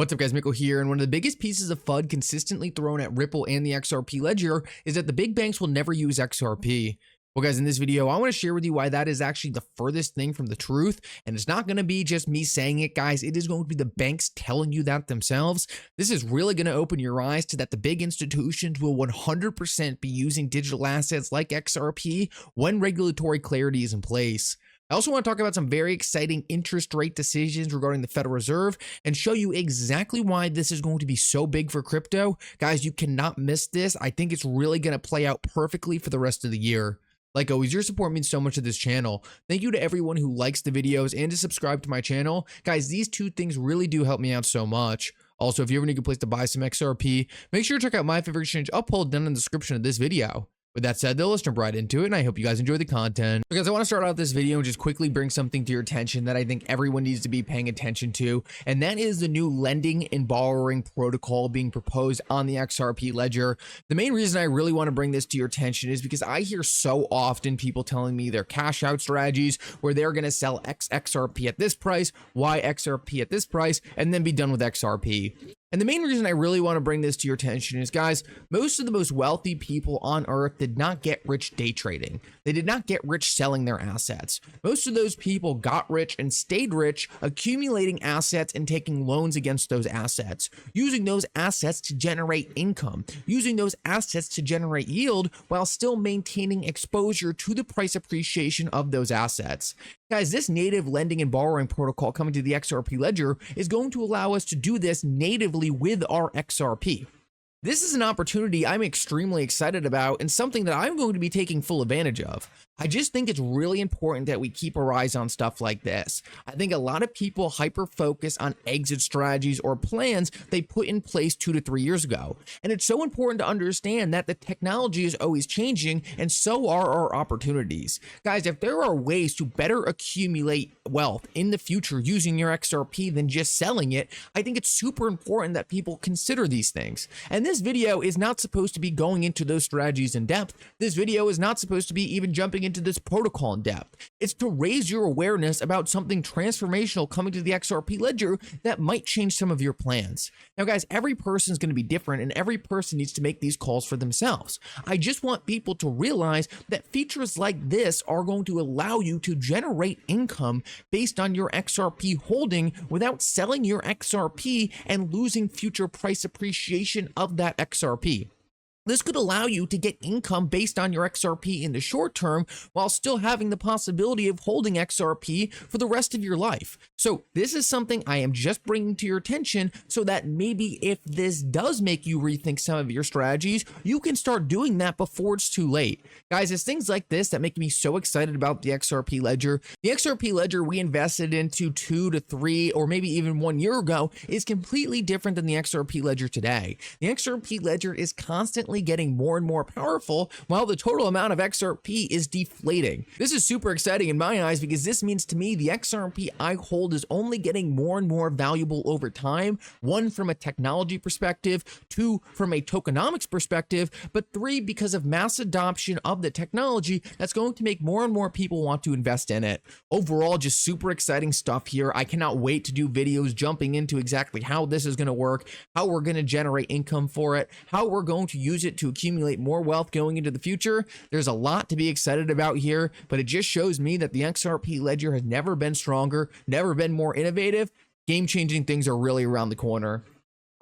What's up guys, Mickle here, and one of the biggest pieces of FUD consistently thrown at Ripple and the XRP ledger is that the big banks will never use XRP. Well guys, in this video, I want to share with you why that is actually the furthest thing from the truth, and it's not going to be just me saying it guys, it is going to be the banks telling you that themselves. This is really going to open your eyes to that the big institutions will 100% be using digital assets like XRP when regulatory clarity is in place. I also want to talk about some very exciting interest rate decisions regarding the Federal Reserve and show you exactly why this is going to be so big for crypto. Guys, you cannot miss this. I think it's really going to play out perfectly for the rest of the year. Like always, your support means so much to this channel. Thank you to everyone who likes the videos and to subscribe to my channel. Guys, these two things really do help me out so much. Also, if you ever need a place to buy some XRP, make sure to check out my favorite exchange uphold down in the description of this video. With that said, though, let's jump right into it, and I hope you guys enjoy the content. Because I want to start out this video and just quickly bring something to your attention that I think everyone needs to be paying attention to, and that is the new lending and borrowing protocol being proposed on the XRP ledger. The main reason I really want to bring this to your attention is because I hear so often people telling me their cash out strategies where they're going to sell XRP at this price, Y XRP at this price, and then be done with XRP. And the main reason I really want to bring this to your attention is, guys, most of the most wealthy people on earth did not get rich day trading. They did not get rich selling their assets. Most of those people got rich and stayed rich, accumulating assets and taking loans against those assets, using those assets to generate income, using those assets to generate yield while still maintaining exposure to the price appreciation of those assets. Guys, this native lending and borrowing protocol coming to the XRP ledger is going to allow us to do this natively with our XRP. This is an opportunity I'm extremely excited about and something that I'm going to be taking full advantage of. I just think it's really important that we keep our eyes on stuff like this. I think a lot of people hyper-focus on exit strategies or plans they put in place 2 to 3 years ago. And it's so important to understand that the technology is always changing, and so are our opportunities. Guys, if there are ways to better accumulate wealth in the future using your XRP than just selling it, I think it's super important that people consider these things. And this video is not supposed to be going into those strategies in depth. This video is not supposed to be even jumping into this protocol in depth. It's to raise your awareness about something transformational coming to the XRP ledger that might change some of your plans. Now guys, every person is going to be different and every person needs to make these calls for themselves. I just want people to realize that features like this are going to allow you to generate income based on your XRP holding without selling your XRP and losing future price appreciation of that XRP. This could allow you to get income based on your XRP in the short term while still having the possibility of holding XRP for the rest of your life. So this is something I am just bringing to your attention so that maybe if this does make you rethink some of your strategies, you can start doing that before it's too late. Guys, it's things like this that make me so excited about the XRP ledger. The XRP ledger we invested into 2 to 3 or maybe even 1 year ago is completely different than the XRP ledger today. The XRP ledger is constantly getting more and more powerful while the total amount of XRP is deflating. This is super exciting in my eyes because this means to me the XRP I hold is only getting more and more valuable over time. 1, from a technology perspective, 2, from a tokenomics perspective, but 3, because of mass adoption of the technology that's going to make more and more people want to invest in it. Overall, just super exciting stuff here. I cannot wait to do videos jumping into exactly how this is going to work, how we're going to generate income for it, how we're going to use it to accumulate more wealth going into the future. There's a lot to be excited about here, but it just shows me that the XRP ledger has never been stronger, never been more innovative. Game-changing things are really around the corner.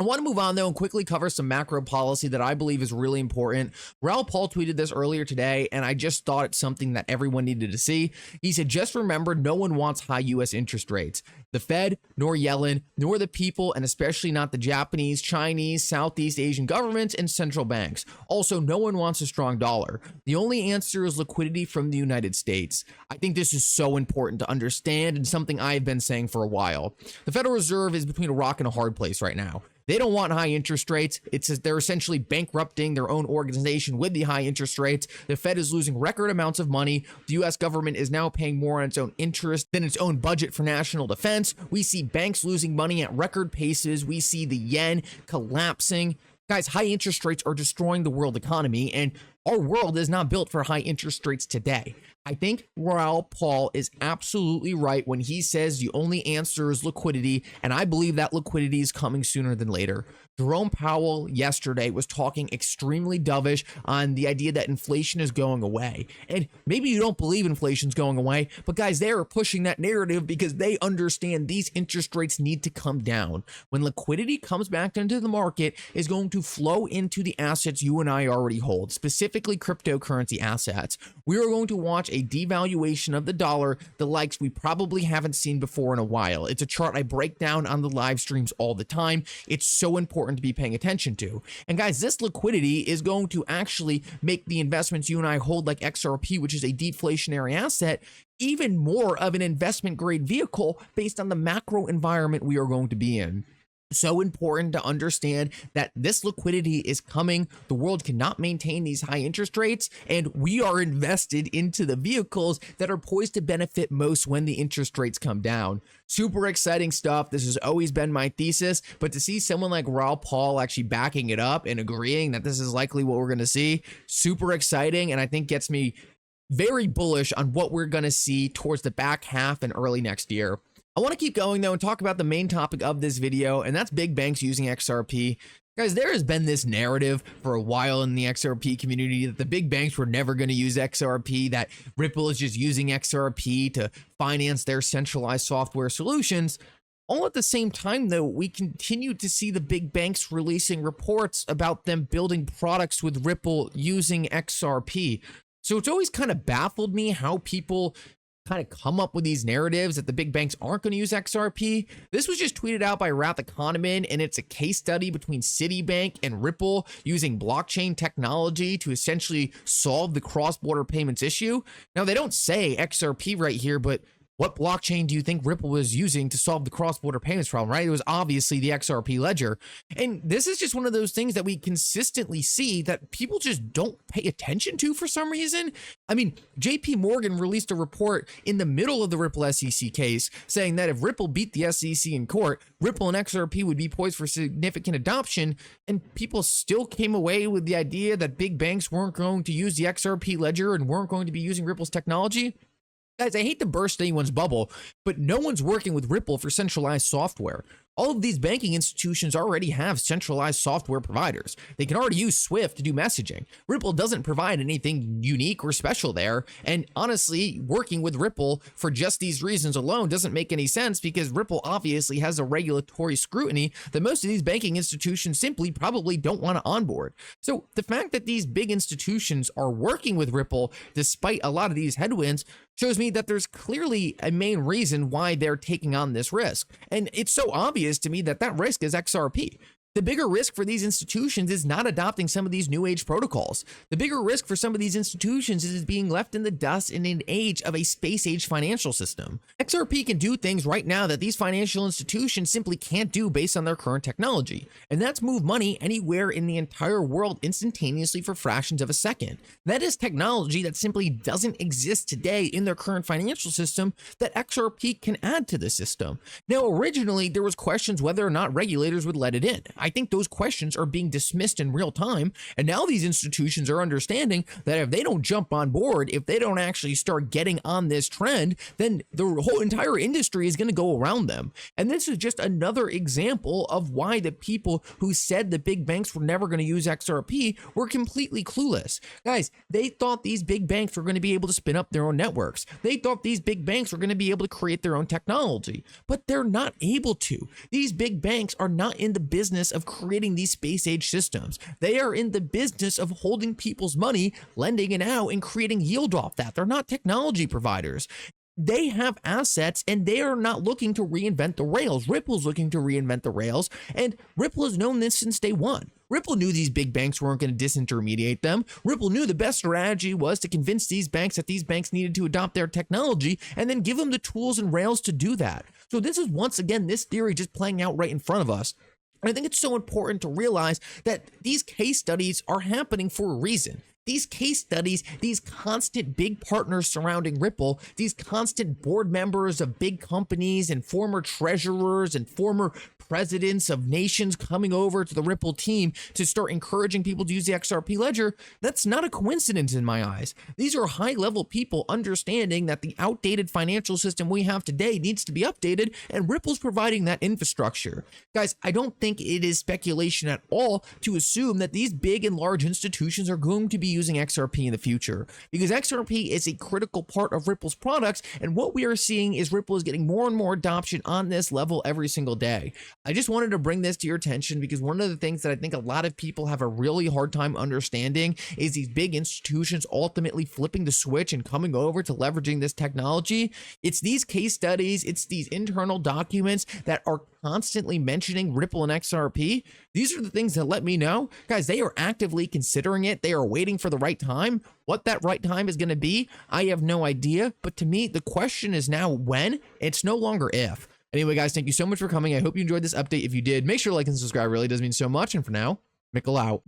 I want to move on though and quickly cover some macro policy that I believe is really important. Raoul Pal tweeted this earlier today, and I just thought it's something that everyone needed to see. He said, just remember, no one wants high US interest rates. The Fed, nor Yellen, nor the people, and especially not the Japanese, Chinese, Southeast Asian governments and central banks. Also, no one wants a strong dollar. The only answer is liquidity from the United States. I think this is so important to understand and something I've been saying for a while. The Federal Reserve is between a rock and a hard place right now. They don't want high interest rates. They're essentially bankrupting their own organization with the high interest rates. The Fed is losing record amounts of money. The US government is now paying more on its own interest than its own budget for national defense. We see banks losing money at record paces. We see the yen collapsing. Guys, high interest rates are destroying the world economy, and Our world is not built for high interest rates today. I think Raoul Pal is absolutely right when he says the only answer is liquidity, and I believe that liquidity is coming sooner than later. Jerome Powell yesterday was talking extremely dovish on the idea that inflation is going away. And maybe you don't believe inflation's going away, but guys, they are pushing that narrative because they understand these interest rates need to come down. When liquidity comes back into the market, is going to flow into the assets you and I already hold, specifically cryptocurrency assets. We are going to watch a devaluation of the dollar, the likes we probably haven't seen before in a while. It's a chart I break down on the live streams all the time. It's so important to be paying attention to. And guys, this liquidity is going to actually make the investments you and I hold like XRP, which is a deflationary asset, even more of an investment grade vehicle based on the macro environment we are going to be in. So important to understand that this liquidity is coming. The world cannot maintain these high interest rates, and we are invested into the vehicles that are poised to benefit most when the interest rates come down. Super exciting stuff. This has always been my thesis, but to see someone like Raoul Pal actually backing it up and agreeing that this is likely what we're going to see, super exciting, and I think gets me very bullish on what we're going to see towards the back half and early next year. I want to keep going though and talk about the main topic of this video, and that's big banks using XRP. Guys, there has been this narrative for a while in the XRP community that the big banks were never going to use XRP, that Ripple is just using XRP to finance their centralized software solutions. All at the same time, though, we continue to see the big banks releasing reports about them building products with Ripple using XRP. So it's always kind of baffled me how people kind of come up with these narratives that the big banks aren't going to use XRP. This was just tweeted out by Wrath Economin, and it's a case study between Citibank and Ripple using blockchain technology to essentially solve the cross-border payments issue. Now, they don't say XRP right here, but what blockchain do you think Ripple was using to solve the cross-border payments problem, right? It was obviously the XRP ledger. And this is just one of those things that we consistently see that people just don't pay attention to for some reason. I mean, JP Morgan released a report in the middle of the Ripple SEC case saying that if Ripple beat the SEC in court, Ripple and XRP would be poised for significant adoption, and people still came away with the idea that big banks weren't going to use the XRP ledger and weren't going to be using Ripple's technology. Guys, I hate to burst anyone's bubble, but no one's working with Ripple for centralized software. All of these banking institutions already have centralized software providers. They can already use Swift to do messaging. Ripple doesn't provide anything unique or special there. And honestly, working with Ripple for just these reasons alone doesn't make any sense, because Ripple obviously has a regulatory scrutiny that most of these banking institutions simply probably don't want to onboard. So the fact that these big institutions are working with Ripple despite a lot of these headwinds shows me that there's clearly a main reason why they're taking on this risk. And it's so obvious to me that that risk is XRP. The bigger risk for these institutions is not adopting some of these new age protocols. The bigger risk for some of these institutions is being left in the dust in an age of a space age financial system. XRP can do things right now that these financial institutions simply can't do based on their current technology. And that's move money anywhere in the entire world instantaneously for fractions of a second. That is technology that simply doesn't exist today in their current financial system that XRP can add to the system. Now, originally, there was questions whether or not regulators would let it in. I think those questions are being dismissed in real time, and now these institutions are understanding that if they don't jump on board, if they don't actually start getting on this trend, then the whole entire industry is going to go around them. And this is just another example of why the people who said the big banks were never going to use XRP were completely clueless. Guys, they thought these big banks were going to be able to spin up their own networks. They thought these big banks were going to be able to create their own technology, but they're not able to. These big banks are not in the business of creating these space age systems. They are in the business of holding people's money, lending it out, and creating yield off that. They're not technology providers. They have assets, and they are not looking to reinvent the rails. Ripple's looking to reinvent the rails, and Ripple has known this since day one. Ripple knew these big banks weren't going to disintermediate them. Ripple knew the best strategy was to convince these banks that these banks needed to adopt their technology and then give them the tools and rails to do that. So this is once again this theory just playing out right in front of us. And I think it's so important to realize that these case studies are happening for a reason. These case studies, these constant big partners surrounding Ripple, these constant board members of big companies and former treasurers and former presidents of nations coming over to the Ripple team to start encouraging people to use the XRP ledger, that's not a coincidence in my eyes. These are high-level people understanding that the outdated financial system we have today needs to be updated, and Ripple's providing that infrastructure. Guys, I don't think it is speculation at all to assume that these big and large institutions are going to be using XRP in the future, because XRP is a critical part of Ripple's products, and what we are seeing is Ripple is getting more and more adoption on this level every single day. I just wanted to bring this to your attention because one of the things that I think a lot of people have a really hard time understanding is these big institutions ultimately flipping the switch and coming over to leveraging this technology. It's these case studies, it's these internal documents that are constantly mentioning Ripple and XRP. These are the things that let me know, guys, they are actively considering it. They are waiting for the right time. What that right time is going to be, I have no idea. But to me, the question is now when. It's no longer if. Anyway, guys, thank you so much for coming. I hope you enjoyed this update. If you did, make sure to like and subscribe. It really does mean so much. And for now, Mickle out.